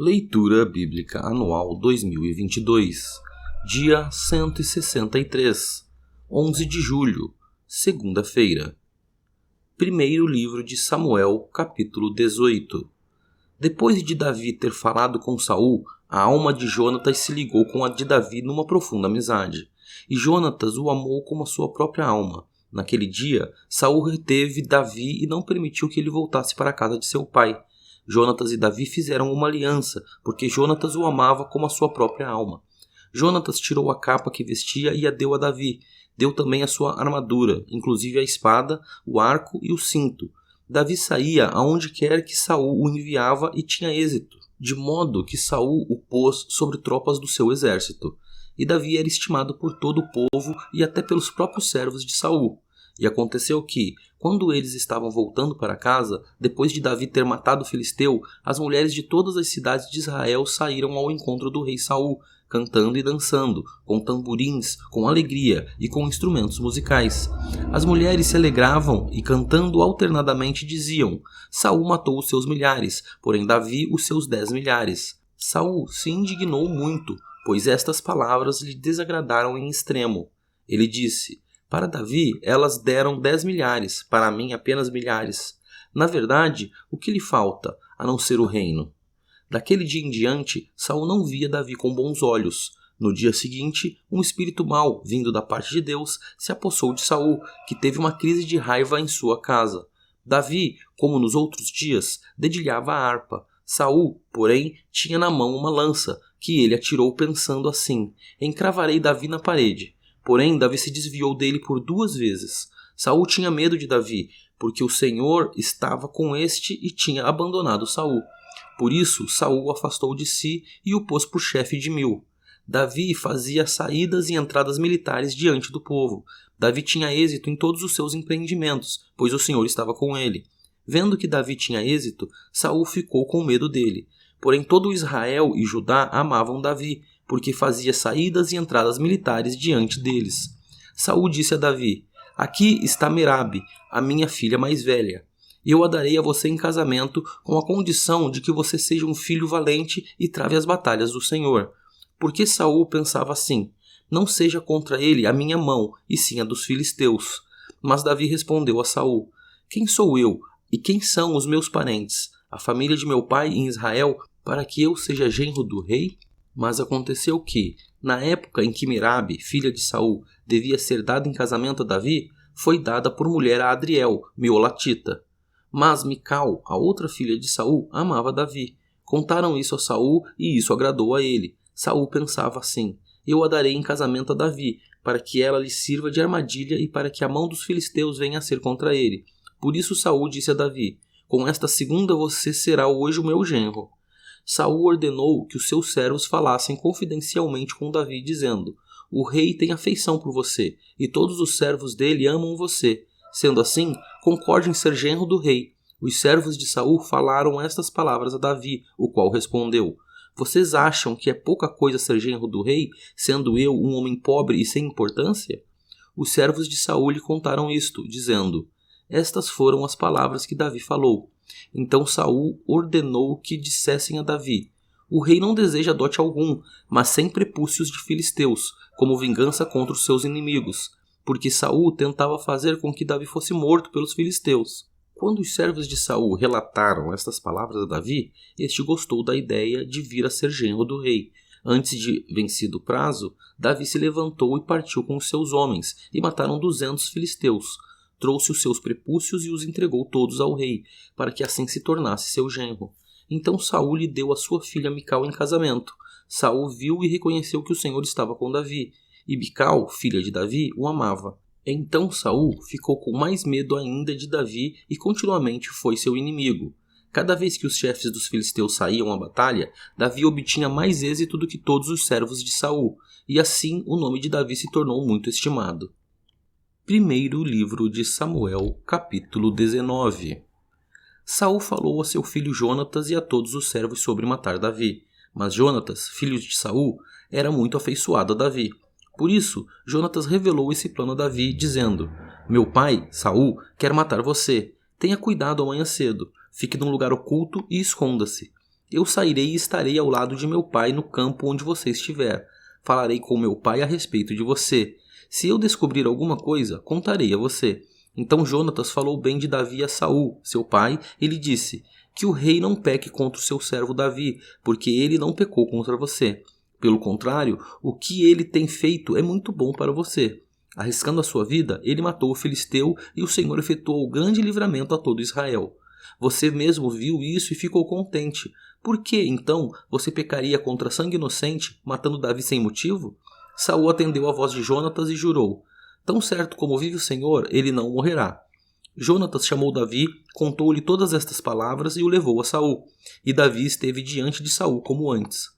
Leitura Bíblica Anual 2022, dia 163, 11 de julho, segunda-feira. Primeiro livro de Samuel, capítulo 18. Depois de Davi ter falado com Saul, a alma de Jonatas se ligou com a de Davi numa profunda amizade, e Jonatas o amou como a sua própria alma. Naquele dia, Saul reteve Davi e não permitiu que ele voltasse para a casa de seu pai. Jonatas e Davi fizeram uma aliança, porque Jonatas o amava como a sua própria alma. Jonatas tirou a capa que vestia e a deu a Davi. Deu também a sua armadura, inclusive a espada, o arco e o cinto. Davi saía aonde quer que Saul o enviava e tinha êxito, de modo que Saul o pôs sobre tropas do seu exército. E Davi era estimado por todo o povo e até pelos próprios servos de Saul. E aconteceu que, quando eles estavam voltando para casa, depois de Davi ter matado o filisteu, as mulheres de todas as cidades de Israel saíram ao encontro do rei Saul, cantando e dançando, com tamborins, com alegria e com instrumentos musicais. As mulheres se alegravam e, cantando alternadamente, diziam: Saul matou os seus milhares, porém Davi os seus 10 milhares. Saul se indignou muito, pois estas palavras lhe desagradaram em extremo. Ele disse: Para Davi elas deram 10 milhares, para mim apenas milhares. Na verdade, o que lhe falta, a não ser o reino? Daquele dia em diante, Saul não via Davi com bons olhos. No dia seguinte, um espírito mau, vindo da parte de Deus, se apossou de Saul, que teve uma crise de raiva em sua casa. Davi, como nos outros dias, dedilhava a harpa. Saul, porém, tinha na mão uma lança, que ele atirou pensando assim: encravarei Davi na parede. Porém, Davi se desviou dele por 2 vezes. Saul tinha medo de Davi, porque o Senhor estava com este e tinha abandonado Saul. Por isso, Saul o afastou de si e o pôs por chefe de 1000. Davi fazia saídas e entradas militares diante do povo. Davi tinha êxito em todos os seus empreendimentos, pois o Senhor estava com ele. Vendo que Davi tinha êxito, Saul ficou com medo dele. Porém, todo Israel e Judá amavam Davi, porque fazia saídas e entradas militares diante deles. Saul disse a Davi: Aqui está Merabe, a minha filha mais velha. Eu a darei a você em casamento, com a condição de que você seja um filho valente e trave as batalhas do Senhor. Porque Saul pensava assim: não seja contra ele a minha mão, e sim a dos filisteus. Mas Davi respondeu a Saul: Quem sou eu, e quem são os meus parentes, a família de meu pai em Israel, para que eu seja genro do rei? Mas aconteceu que, na época em que Merabe, filha de Saul, devia ser dada em casamento a Davi, foi dada por mulher a Adriel, meolatita. Mas Mical, a outra filha de Saul, amava Davi. Contaram isso a Saul e isso agradou a ele. Saul pensava assim: eu a darei em casamento a Davi, para que ela lhe sirva de armadilha e para que a mão dos filisteus venha a ser contra ele. Por isso Saul disse a Davi: com esta segunda você será hoje o meu genro. Saul ordenou que os seus servos falassem confidencialmente com Davi, dizendo: o rei tem afeição por você, e todos os servos dele amam você. Sendo assim, concorde em ser genro do rei. Os servos de Saul falaram estas palavras a Davi, o qual respondeu: vocês acham que é pouca coisa ser genro do rei, sendo eu um homem pobre e sem importância? Os servos de Saul lhe contaram isto, dizendo: estas foram as palavras que Davi falou. Então Saul ordenou que dissessem a Davi: o rei não deseja dote algum, mas 100 prepúcios de filisteus, como vingança contra os seus inimigos, porque Saul tentava fazer com que Davi fosse morto pelos filisteus. Quando os servos de Saul relataram estas palavras a Davi, este gostou da ideia de vir a ser genro do rei. Antes de vencido o prazo, Davi se levantou e partiu com os seus homens, e mataram 200 filisteus. Trouxe os seus prepúcios e os entregou todos ao rei, para que assim se tornasse seu genro. Então Saul lhe deu a sua filha Mical em casamento. Saul viu e reconheceu que o Senhor estava com Davi, e Mical, filha de Davi, o amava. Então Saul ficou com mais medo ainda de Davi e continuamente foi seu inimigo. Cada vez que os chefes dos filisteus saíam à batalha, Davi obtinha mais êxito do que todos os servos de Saul, e assim o nome de Davi se tornou muito estimado. Primeiro livro de Samuel, capítulo 19. Saul falou a seu filho Jonatas e a todos os servos sobre matar Davi, mas Jonatas, filho de Saul, era muito afeiçoado a Davi. Por isso, Jonatas revelou esse plano a Davi, dizendo: meu pai, Saul, quer matar você. Tenha cuidado amanhã cedo. Fique num lugar oculto e esconda-se. Eu sairei e estarei ao lado de meu pai no campo onde você estiver. Falarei com meu pai a respeito de você. Se eu descobrir alguma coisa, contarei a você. Então Jonatas falou bem de Davi a Saul, seu pai, e lhe disse: que o rei não peque contra o seu servo Davi, porque ele não pecou contra você. Pelo contrário, o que ele tem feito é muito bom para você. Arriscando a sua vida, ele matou o filisteu e o Senhor efetuou grande livramento a todo Israel. Você mesmo viu isso e ficou contente. Por que, então, você pecaria contra sangue inocente, matando Davi sem motivo? Saul atendeu a voz de Jonatas e jurou: tão certo como vive o Senhor, ele não morrerá. Jonatas chamou Davi, contou-lhe todas estas palavras e o levou a Saul. E Davi esteve diante de Saul como antes.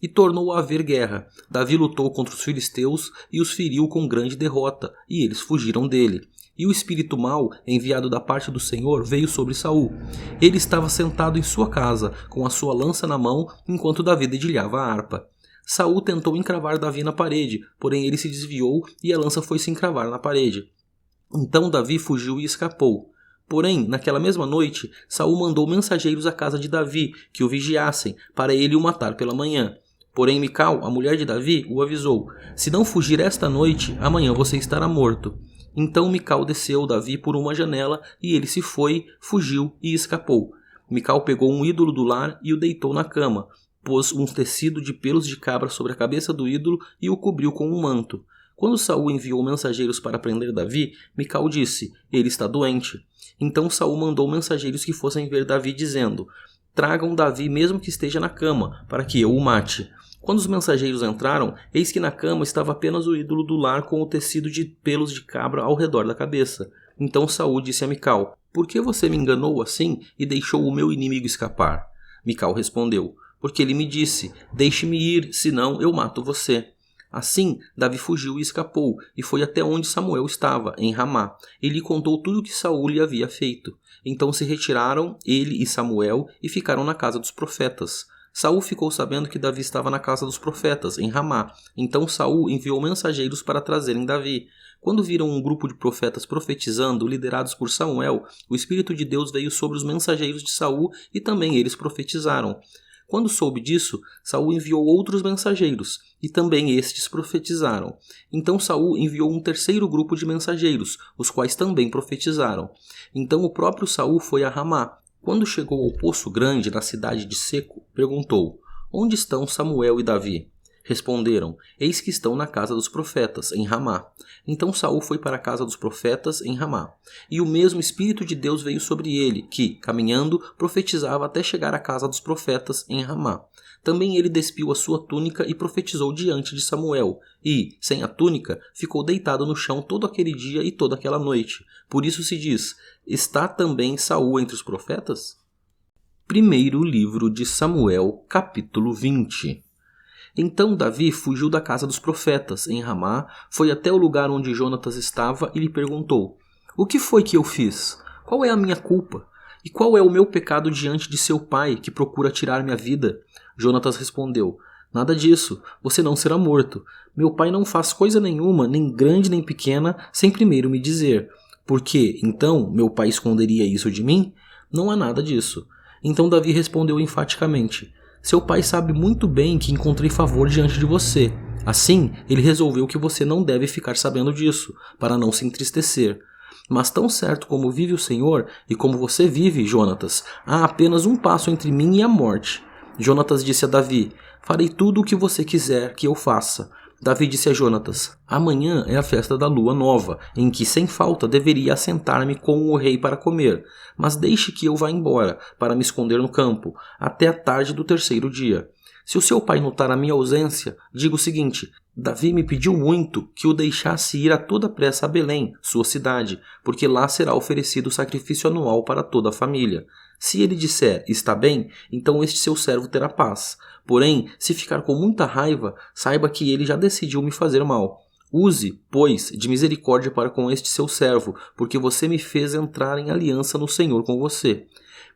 E tornou a haver guerra. Davi lutou contra os filisteus e os feriu com grande derrota, e eles fugiram dele. E o espírito mau, enviado da parte do Senhor, veio sobre Saul. Ele estava sentado em sua casa, com a sua lança na mão, enquanto Davi dedilhava a harpa. Saul tentou encravar Davi na parede, porém ele se desviou e a lança foi se encravar na parede. Então Davi fugiu e escapou. Porém, naquela mesma noite, Saul mandou mensageiros à casa de Davi, que o vigiassem, para ele o matar pela manhã. Porém Mical, a mulher de Davi, o avisou: se não fugir esta noite, amanhã você estará morto. Então Mical desceu Davi por uma janela, e ele se foi, fugiu e escapou. Mical pegou um ídolo do lar e o deitou na cama, pôs um tecido de pelos de cabra sobre a cabeça do ídolo e o cobriu com um manto. Quando Saul enviou mensageiros para prender Davi, Mical disse: ele está doente. Então Saul mandou mensageiros que fossem ver Davi, dizendo: tragam Davi mesmo que esteja na cama, para que eu o mate. Quando os mensageiros entraram, eis que na cama estava apenas o ídolo do lar com o tecido de pelos de cabra ao redor da cabeça. Então Saul disse a Mical: por que você me enganou assim e deixou o meu inimigo escapar? Mical respondeu: porque ele me disse: deixe-me ir, senão eu mato você. Assim, Davi fugiu e escapou, e foi até onde Samuel estava, em Ramá. E lhe contou tudo o que Saul lhe havia feito. Então se retiraram, ele e Samuel, e ficaram na casa dos profetas. Saul ficou sabendo que Davi estava na casa dos profetas, em Ramá. Então Saul enviou mensageiros para trazerem Davi. Quando viram um grupo de profetas profetizando, liderados por Samuel, o Espírito de Deus veio sobre os mensageiros de Saul, e também eles profetizaram. Quando soube disso, Saul enviou outros mensageiros, e também estes profetizaram. Então Saul enviou um terceiro grupo de mensageiros, os quais também profetizaram. Então o próprio Saul foi a Ramá. Quando chegou ao poço grande, na cidade de Seco, perguntou: onde estão Samuel e Davi? Responderam: eis que estão na casa dos profetas, em Ramá. Então Saul foi para a casa dos profetas, em Ramá. E o mesmo Espírito de Deus veio sobre ele, que, caminhando, profetizava até chegar à casa dos profetas, em Ramá. Também ele despiu a sua túnica e profetizou diante de Samuel. E, sem a túnica, ficou deitado no chão todo aquele dia e toda aquela noite. Por isso se diz: está também Saul entre os profetas? Primeiro livro de Samuel, capítulo 20. Então Davi fugiu da casa dos profetas, em Ramá, foi até o lugar onde Jonatas estava e lhe perguntou: o que foi que eu fiz? Qual é a minha culpa? E qual é o meu pecado diante de seu pai, que procura tirar minha vida? Jonatas respondeu: nada disso, você não será morto. Meu pai não faz coisa nenhuma, nem grande nem pequena, sem primeiro me dizer. Por que, então, meu pai esconderia isso de mim? Não há nada disso. Então Davi respondeu enfaticamente: seu pai sabe muito bem que encontrei favor diante de você. Assim, ele resolveu que você não deve ficar sabendo disso, para não se entristecer. Mas tão certo como vive o Senhor, e como você vive, Jonatas, há apenas um passo entre mim e a morte. Jonatas disse a Davi: farei tudo o que você quiser que eu faça. Davi disse a Jonatas: amanhã é a festa da lua nova, em que sem falta deveria assentar-me com o rei para comer. Mas deixe que eu vá embora, para me esconder no campo, até a tarde do terceiro dia. Se o seu pai notar a minha ausência, diga o seguinte: Davi me pediu muito que o deixasse ir a toda pressa a Belém, sua cidade, porque lá será oferecido o sacrifício anual para toda a família. Se ele disser: está bem, então este seu servo terá paz. Porém, se ficar com muita raiva, saiba que ele já decidiu me fazer mal. Use, pois, de misericórdia para com este seu servo, porque você me fez entrar em aliança no Senhor com você.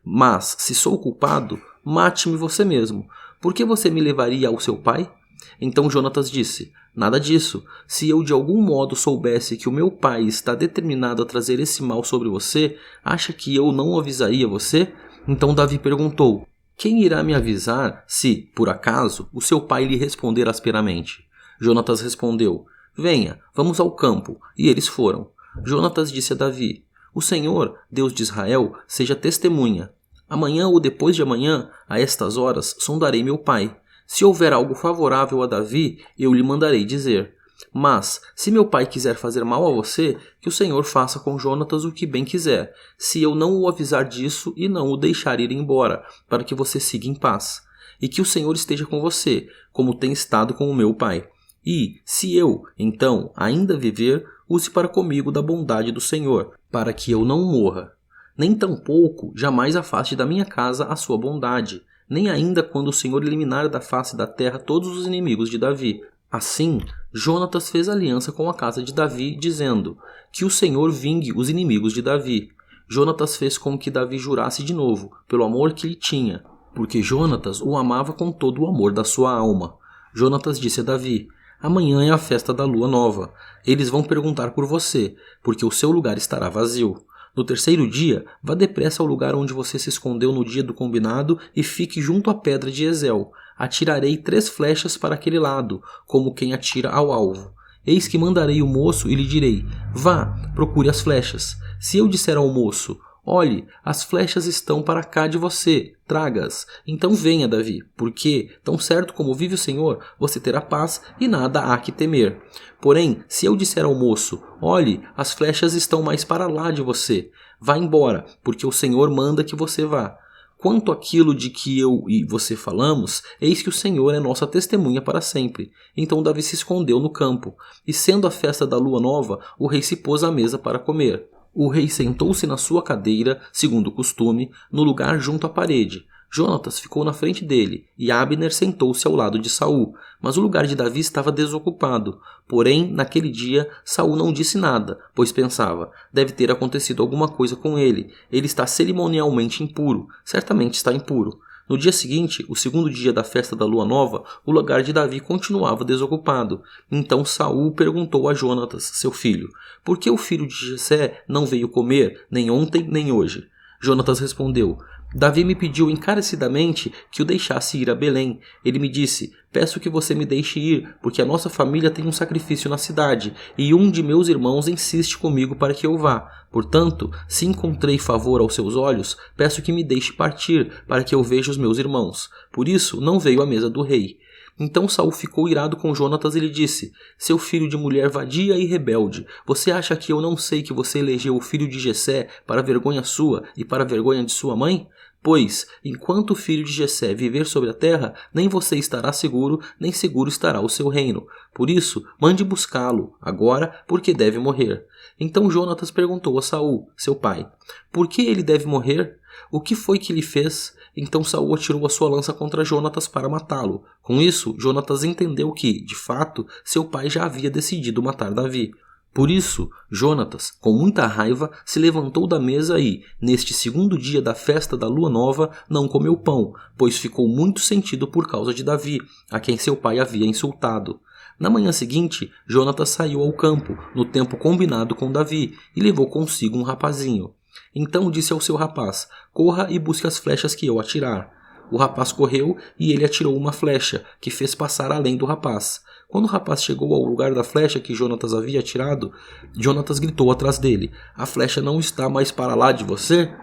Mas, se sou culpado, mate-me você mesmo. Por que você me levaria ao seu pai? Então Jonatas disse: nada disso. Se eu de algum modo soubesse que o meu pai está determinado a trazer esse mal sobre você, acha que eu não avisaria você? Então Davi perguntou: Quem irá me avisar se, por acaso, o seu pai lhe responder asperamente? Jonatas respondeu: Venha, vamos ao campo. E eles foram. Jonatas disse a Davi: O Senhor, Deus de Israel, seja testemunha. Amanhã ou depois de amanhã, a estas horas, sondarei meu pai. Se houver algo favorável a Davi, eu lhe mandarei dizer. Mas, se meu pai quiser fazer mal a você, que o Senhor faça com Jonatas o que bem quiser, se eu não o avisar disso e não o deixar ir embora, para que você siga em paz. E que o Senhor esteja com você, como tem estado com o meu pai. E, se eu, então, ainda viver, use para comigo da bondade do Senhor, para que eu não morra. Nem tampouco jamais afaste da minha casa a sua bondade, nem ainda quando o Senhor eliminar da face da terra todos os inimigos de Davi. Assim, Jonatas fez aliança com a casa de Davi, dizendo: Que o Senhor vingue os inimigos de Davi. Jonatas fez com que Davi jurasse de novo, pelo amor que lhe tinha, porque Jonatas o amava com todo o amor da sua alma. Jonatas disse a Davi: Amanhã é a festa da lua nova. Eles vão perguntar por você, porque o seu lugar estará vazio. No terceiro dia, vá depressa ao lugar onde você se escondeu no dia do combinado e fique junto à pedra de Ezel. Atirarei 3 flechas para aquele lado, como quem atira ao alvo. Eis que mandarei o moço e lhe direi: Vá, procure as flechas. Se eu disser ao moço: Olhe, as flechas estão para cá de você, traga-as. Então venha, Davi, porque, tão certo como vive o Senhor, você terá paz e nada há que temer. Porém, se eu disser ao moço: Olhe, as flechas estão mais para lá de você, vá embora, porque o Senhor manda que você vá. Quanto àquilo de que eu e você falamos, eis que o Senhor é nossa testemunha para sempre. Então Davi se escondeu no campo, e sendo a festa da lua nova, o rei se pôs à mesa para comer. O rei sentou-se na sua cadeira, segundo o costume, no lugar junto à parede. Jonatas ficou na frente dele, e Abner sentou-se ao lado de Saul, mas o lugar de Davi estava desocupado. Porém, naquele dia, Saul não disse nada, pois pensava: deve ter acontecido alguma coisa com ele. Ele está cerimonialmente impuro, certamente está impuro. No dia seguinte, o segundo dia da festa da lua nova, o lugar de Davi continuava desocupado. Então Saul perguntou a Jonatas, seu filho: Por que o filho de Jessé não veio comer, nem ontem, nem hoje? Jonatas respondeu: Davi me pediu encarecidamente que o deixasse ir a Belém. Ele me disse: Peço que você me deixe ir, porque a nossa família tem um sacrifício na cidade, e um de meus irmãos insiste comigo para que eu vá. Portanto, se encontrei favor aos seus olhos, peço que me deixe partir, para que eu veja os meus irmãos. Por isso, não veio à mesa do rei. Então Saul ficou irado com Jonatas e lhe disse: Seu filho de mulher vadia e rebelde, você acha que eu não sei que você elegeu o filho de Jessé para vergonha sua e para vergonha de sua mãe? Pois, enquanto o filho de Jessé viver sobre a terra, nem você estará seguro, nem seguro estará o seu reino. Por isso, mande buscá-lo, agora, porque deve morrer. Então Jonatas perguntou a Saul, seu pai: Por que ele deve morrer? O que foi que lhe fez? Então Saul atirou a sua lança contra Jonatas para matá-lo. Com isso, Jonatas entendeu que, de fato, seu pai já havia decidido matar Davi. Por isso, Jonatas, com muita raiva, se levantou da mesa e, neste segundo dia da festa da lua nova, não comeu pão, pois ficou muito sentido por causa de Davi, a quem seu pai havia insultado. Na manhã seguinte, Jonatas saiu ao campo, no tempo combinado com Davi, e levou consigo um rapazinho. Então disse ao seu rapaz: Corra e busque as flechas que eu atirar. O rapaz correu e ele atirou uma flecha, que fez passar além do rapaz. Quando o rapaz chegou ao lugar da flecha que Jonatas havia atirado, Jonatas gritou atrás dele: A flecha não está mais para lá de você?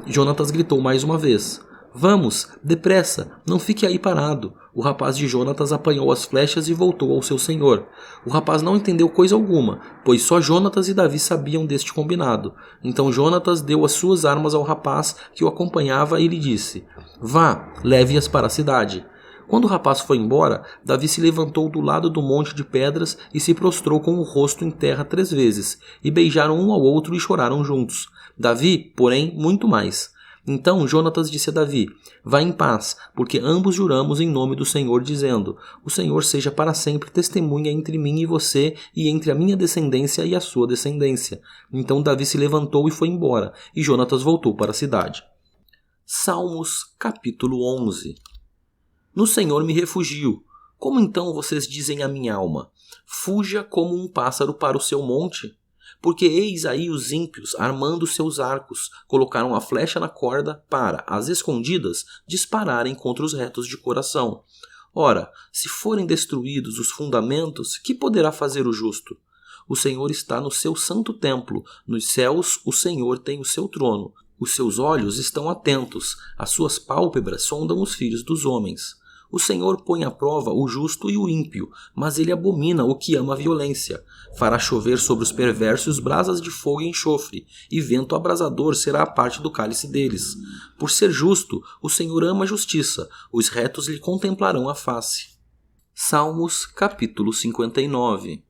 Jonatas gritou mais uma vez: Vamos, depressa, não fique aí parado. O rapaz de Jonatas apanhou as flechas e voltou ao seu senhor. O rapaz não entendeu coisa alguma, pois só Jonatas e Davi sabiam deste combinado. Então Jonatas deu as suas armas ao rapaz que o acompanhava e lhe disse: Vá, leve-as para a cidade. Quando o rapaz foi embora, Davi se levantou do lado do monte de pedras e se prostrou com o rosto em terra 3 vezes, e beijaram um ao outro e choraram juntos. Davi, porém, muito mais. Então Jonatas disse a Davi: Vá em paz, porque ambos juramos em nome do Senhor, dizendo: O Senhor seja para sempre testemunha entre mim e você, e entre a minha descendência e a sua descendência. Então Davi se levantou e foi embora, e Jonatas voltou para a cidade. Salmos, capítulo 11. No Senhor me refugio. Como então vocês dizem à minha alma: Fuja como um pássaro para o seu monte? Porque eis aí os ímpios, armando seus arcos, colocaram a flecha na corda para, às escondidas, dispararem contra os retos de coração. Ora, se forem destruídos os fundamentos, que poderá fazer o justo? O Senhor está no seu santo templo, nos céus o Senhor tem o seu trono. Os seus olhos estão atentos, as suas pálpebras sondam os filhos dos homens. O Senhor põe à prova o justo e o ímpio, mas ele abomina o que ama a violência. Fará chover sobre os perversos brasas de fogo e enxofre, e vento abrasador será a parte do cálice deles. Por ser justo, o Senhor ama a justiça, os retos lhe contemplarão a face. Salmos capítulo 59.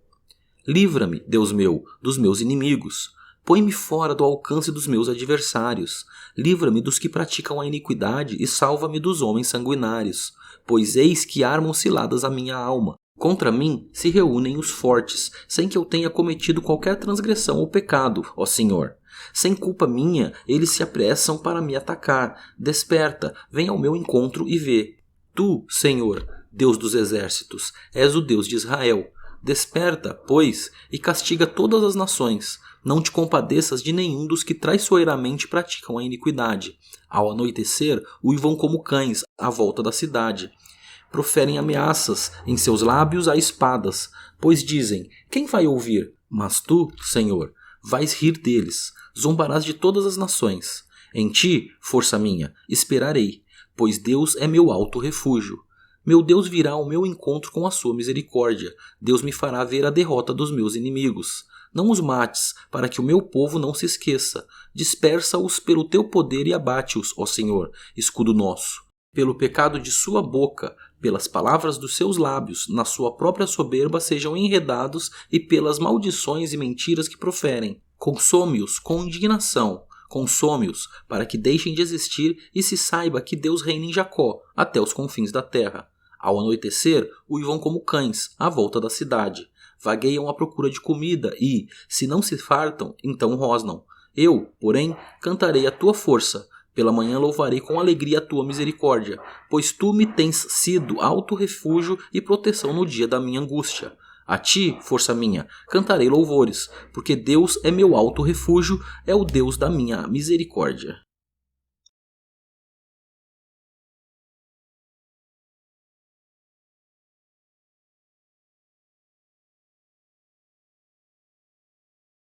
Livra-me, Deus meu, dos meus inimigos. Põe-me fora do alcance dos meus adversários. Livra-me dos que praticam a iniquidade e salva-me dos homens sanguinários. Pois eis que armam ciladas a minha alma. Contra mim se reúnem os fortes, sem que eu tenha cometido qualquer transgressão ou pecado, ó Senhor. Sem culpa minha, eles se apressam para me atacar. Desperta, vem ao meu encontro e vê. Tu, Senhor, Deus dos exércitos, és o Deus de Israel. Desperta, pois, e castiga todas as nações. Não te compadeças de nenhum dos que traiçoeiramente praticam a iniquidade. Ao anoitecer, uivam como cães à volta da cidade. Proferem ameaças, em seus lábios há espadas, pois dizem, quem vai ouvir? Mas tu, Senhor, vais rir deles, zombarás de todas as nações. Em ti, força minha, esperarei, pois Deus é meu alto refúgio. Meu Deus virá ao meu encontro com a sua misericórdia. Deus me fará ver a derrota dos meus inimigos. Não os mates, para que o meu povo não se esqueça. Dispersa-os pelo teu poder e abate-os, ó Senhor, escudo nosso. Pelo pecado de sua boca, pelas palavras dos seus lábios, na sua própria soberba sejam enredados e pelas maldições e mentiras que proferem. Consome-os com indignação. Consome-os, para que deixem de existir e se saiba que Deus reina em Jacó, até os confins da terra. Ao anoitecer, uivam como cães, à volta da cidade. Vagueiam à procura de comida e, se não se fartam, então rosnam. Eu, porém, cantarei a tua força. Pela manhã louvarei com alegria a tua misericórdia, pois tu me tens sido alto refúgio e proteção no dia da minha angústia. A ti, força minha, cantarei louvores, porque Deus é meu alto refúgio, é o Deus da minha misericórdia.